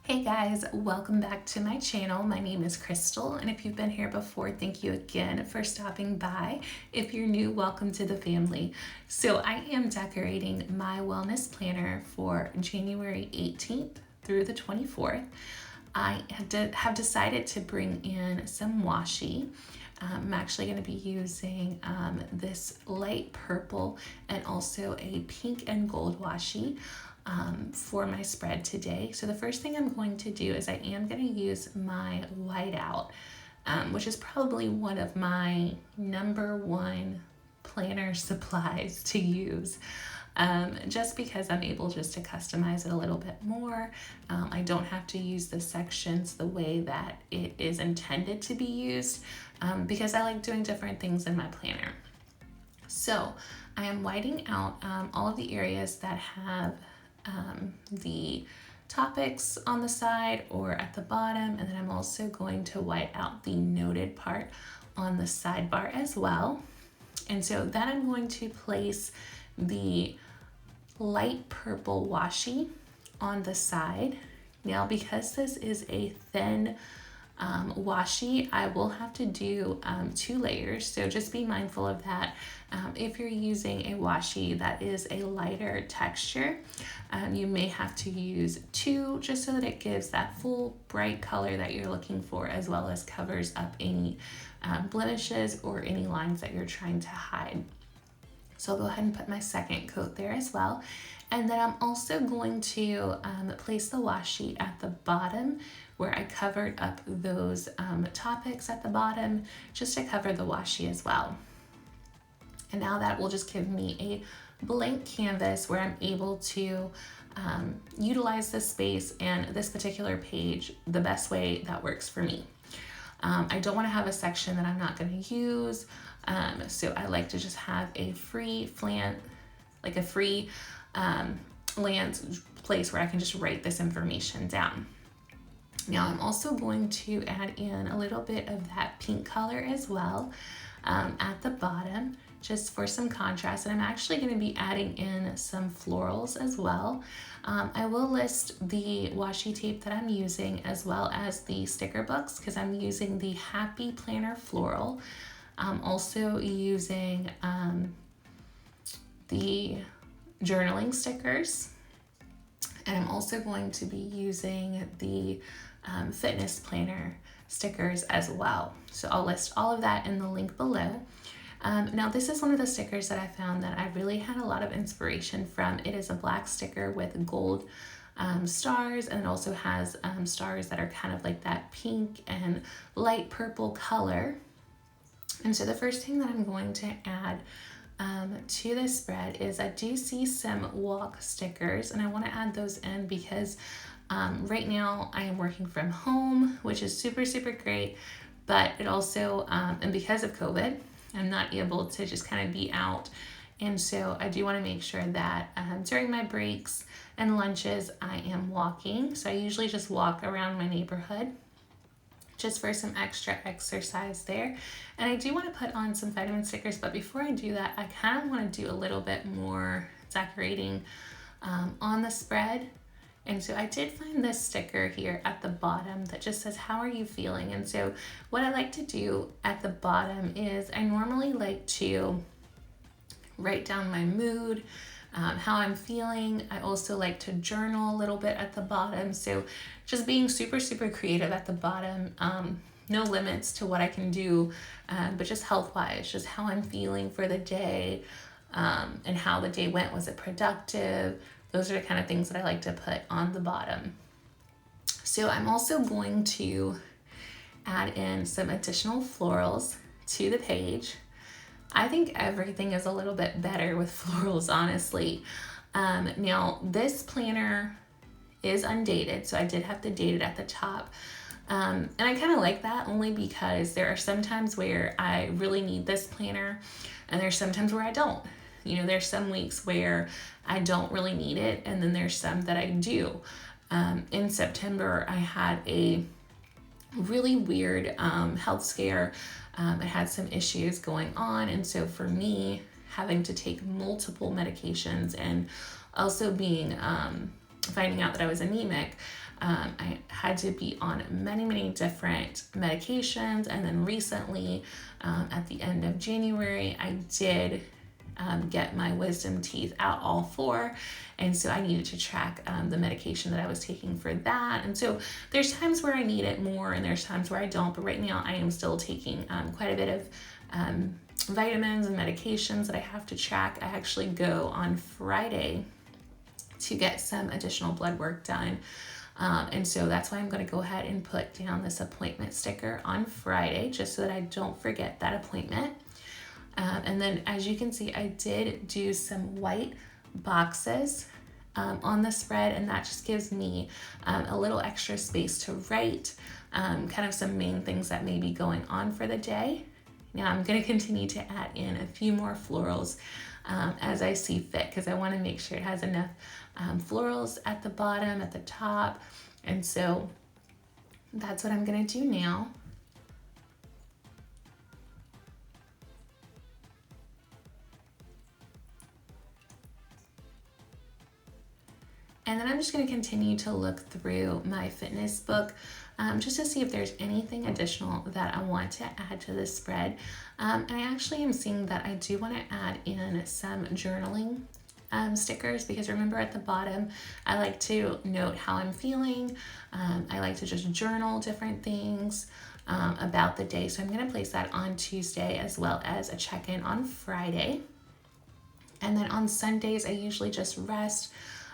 Hey guys, welcome back to my channel. My name is Krystal, and if you've been here before, thank you again for stopping by. If you're new, welcome to the family. So I am decorating my wellness planner for January 18th through the 24th. I have decided to bring in some washi. I'm actually going to be using this light purple and also a pink and gold washi for my spread today. So the first thing I'm going to do is I am going to use my whiteout, which is probably one of my number one planner supplies to use. Just because I'm able just to customize it a little bit more. I don't have to use the sections the way that it is intended to be used because I like doing different things in my planner. So I am whiting out all of the areas that have the topics on the side or at the bottom, and then I'm also going to white out the noted part on the sidebar as well. And so then I'm going to place the light purple washi on the side. Now, because this is a thin washi, I will have to do 2 layers, so just be mindful of that. If you're using a washi that is a lighter texture, you may have to use 2 just so that it gives that full bright color that you're looking for, as well as covers up any blemishes or any lines that you're trying to hide. So I'll go ahead and put my second coat there as well. And then I'm also going to place the washi at the bottom where I covered up those topics at the bottom, just to cover the washi as well. And now that will just give me a blank canvas where I'm able to utilize this space and this particular page the best way that works for me. I don't want to have a section that I'm not going to use, so I like to just have a free land place where I can just write this information down. Now I'm also going to add in a little bit of that pink color as well at the bottom, just for some contrast. And I'm actually going to be adding in some florals as well. I will list the washi tape that I'm using as well as the sticker books, because I'm using the Happy Planner Floral. I'm also using the journaling stickers, and I'm also going to be using the fitness planner stickers as well. So I'll list all of that in the link below. Now this is one of the stickers that I found that I really had a lot of inspiration from. It is a black sticker with gold stars, and it also has stars that are kind of like that pink and light purple color. And so the first thing that I'm going to add to this spread is I do see some walk stickers, and I want to add those in because right now I am working from home, which is super great, but it also and because of COVID, I'm not able to just kind of be out. And so I do want to make sure that during my breaks and lunches I am walking. So I usually just walk around my neighborhood just for some extra exercise there. And I do want to put on some vitamin stickers, but before I do that, I kind of want to do a little bit more decorating on the spread. And so I did find this sticker here at the bottom that just says, "How are you feeling?" And so what I like to do at the bottom is I normally like to write down my mood, how I'm feeling. I also like to journal a little bit at the bottom. So just being super creative at the bottom. No limits to what I can do, but just health-wise, just how I'm feeling for the day, and how the day went. Was it productive? Those are the kind of things that I like to put on the bottom. So I'm also going to add in some additional florals to the page. I think everything is a little bit better with florals, honestly. Now this planner is undated, so I did have to date it at the top. And I kind of like that only because there are some times where I really need this planner, and there's sometimes where I don't. You know, there's some weeks where I don't really need it, and then there's some that I do. In September, I had a really weird health scare. I had some issues going on, and so for me, having to take multiple medications and also being finding out that I was anemic, I had to be on many different medications, and then recently, at the end of January, I did get my wisdom teeth out, all four, and so I needed to track the medication that I was taking for that. And so there's times where I need it more and there's times where I don't, but right now I am still taking quite a bit of vitamins and medications that I have to track. I actually go on Friday to get some additional blood work done. And so that's why I'm going to go ahead and put down this appointment sticker on Friday, just so that I don't forget that appointment. And then, as you can see, I did do some white boxes on the spread, and that just gives me a little extra space to write kind of some main things that may be going on for the day. Now I'm going to continue to add in a few more florals as I see fit, because I want to make sure it has enough florals at the bottom, at the top, and so that's what I'm going to do now. And then I'm just going to continue to look through my fitness book just to see if there's anything additional that I want to add to this spread. And I actually am seeing that I do want to add in some journaling stickers, because remember at the bottom, I like to note how I'm feeling. I like to just journal different things about the day. So I'm going to place that on Tuesday, as well as a check-in on Friday. And then on Sundays, I usually just rest.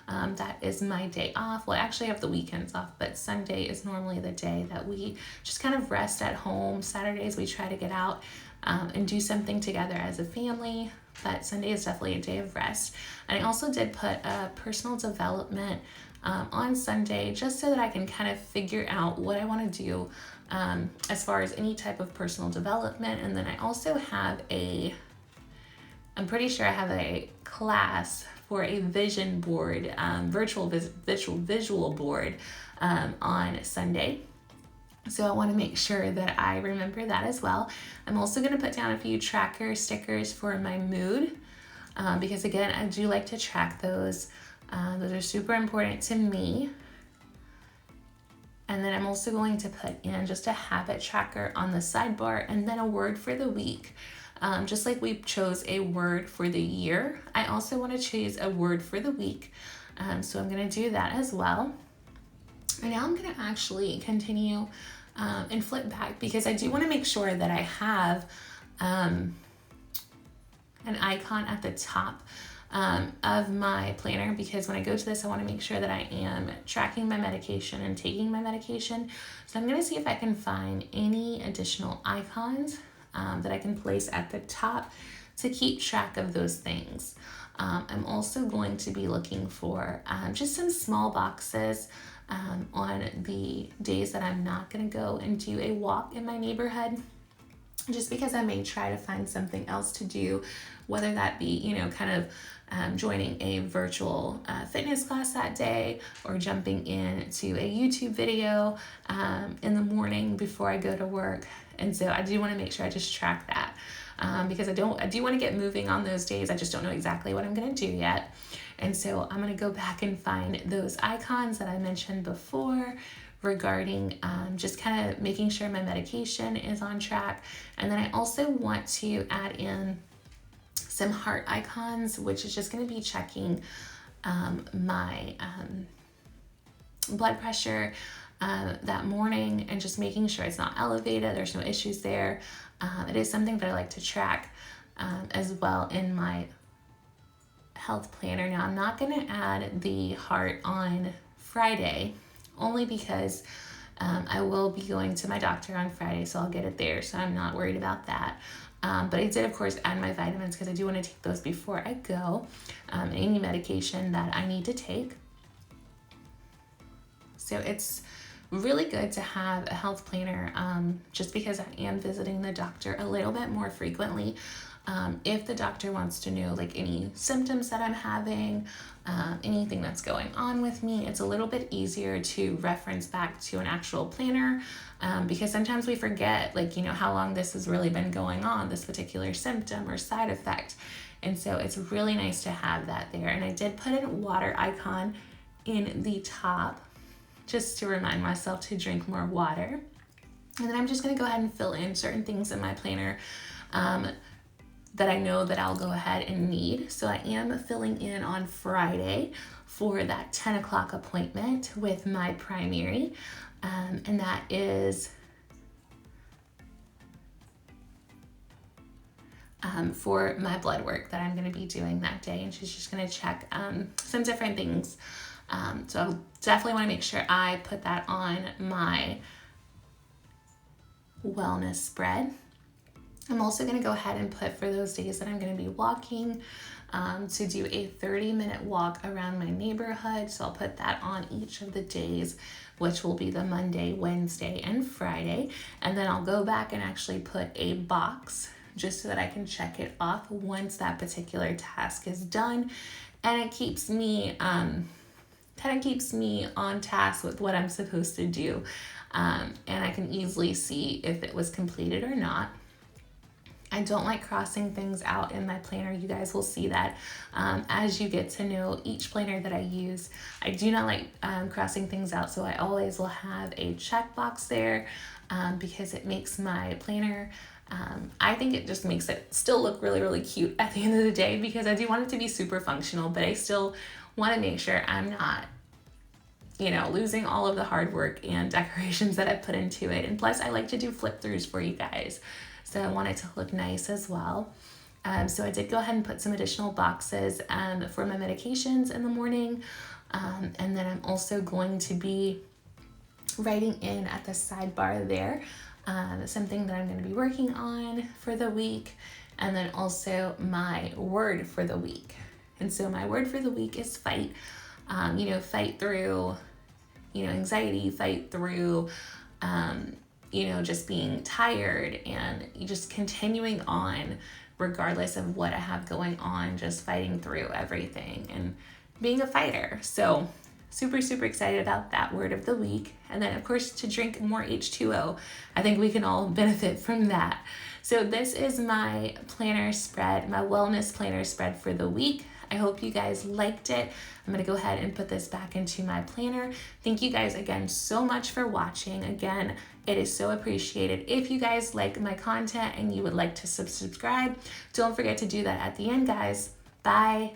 That is my day off. Well, I actually have the weekends off, but Sunday is normally the day that we just kind of rest at home. Saturdays, we try to get out and do something together as a family, but Sunday is definitely a day of rest. And I also did put a personal development on Sunday, just so that I can kind of figure out what I want to do as far as any type of personal development. And then I also have I'm pretty sure I have a class for a vision board, visual board on Sunday. So I want to make sure that I remember that as well. I'm also going to put down a few tracker stickers for my mood, because again, I do like to track those. Those are super important to me. And then I'm also going to put in just a habit tracker on the sidebar, and then a word for the week. Just like we chose a word for the year, I also want to choose a word for the week. So I'm going to do that as well. And now I'm going to actually continue and flip back, because I do want to make sure that I have an icon at the top of my planner, because when I go to this, I want to make sure that I am tracking my medication and taking my medication. So I'm going to see if I can find any additional icons that I can place at the top to keep track of those things. I'm also going to be looking for just some small boxes on the days that I'm not going to go and do a walk in my neighborhood, just because I may try to find something else to do, whether that be, kind of joining a virtual fitness class that day, or jumping into a YouTube video in the morning before I go to work. And so I do want to make sure I just track that because I do want to get moving on those days. I just don't know exactly what I'm going to do yet. And so I'm going to go back and find those icons that I mentioned before regarding just kind of making sure my medication is on track. And then I also want to add in some heart icons, which is just going to be checking my blood pressure that morning, and just making sure it's not elevated, there's no issues there. It is something that I like to track as well in my health planner. Now, I'm not going to add the heart on Friday, only because I will be going to my doctor on Friday, so I'll get it there, so I'm not worried about that. But I did, of course, add my vitamins, because I do want to take those before I go, any medication that I need to take. So it's really good to have a health planner, just because I am visiting the doctor a little bit more frequently. If the doctor wants to know like any symptoms that I'm having, anything that's going on with me, it's a little bit easier to reference back to an actual planner, because sometimes we forget how long this has really been going on, this particular symptom or side effect. And so it's really nice to have that there. And I did put a water icon in the top just to remind myself to drink more water. And then I'm just gonna go ahead and fill in certain things in my planner that I know that I'll go ahead and need. So I am filling in on Friday for that 10 o'clock appointment with my primary. And that is for my blood work that I'm going to be doing that day. And she's just going to check some different things. So I definitely want to make sure I put that on my wellness spread. I'm also going to go ahead and put for those days that I'm going to be walking to do a 30-minute walk around my neighborhood. So I'll put that on each of the days, which will be the Monday, Wednesday, and Friday. And then I'll go back and actually put a box just so that I can check it off once that particular task is done. And it keeps me, kind of keeps me on task with what I'm supposed to do. And I can easily see if it was completed or not. I don't like crossing things out in my planner. You guys will see that as you get to know each planner that I use. I do not like crossing things out, so I always will have a checkbox there because it makes my planner, I think it just makes it still look really, really cute at the end of the day, because I do want it to be super functional, but I still want to make sure I'm not, you know, losing all of the hard work and decorations that I put into it. And plus I like to do flip throughs for you guys. So I want it to look nice as well. So I did go ahead and put some additional boxes for my medications in the morning. And then I'm also going to be writing in at the sidebar there something that I'm going to be working on for the week. And then also my word for the week. And so my word for the week is fight. You know, fight through, you know, anxiety, fight through, you know, just being tired and just continuing on regardless of what I have going on, just fighting through everything and being a fighter. So super, super excited about that word of the week. And then of course to drink more H2O. I think we can all benefit from that. So this is my planner spread, my wellness planner spread for the week. I hope you guys liked it. I'm going to go ahead and put this back into my planner. Thank you guys again so much for watching. Again, it is so appreciated. If you guys like my content and you would like to subscribe, don't forget to do that at the end, guys. Bye.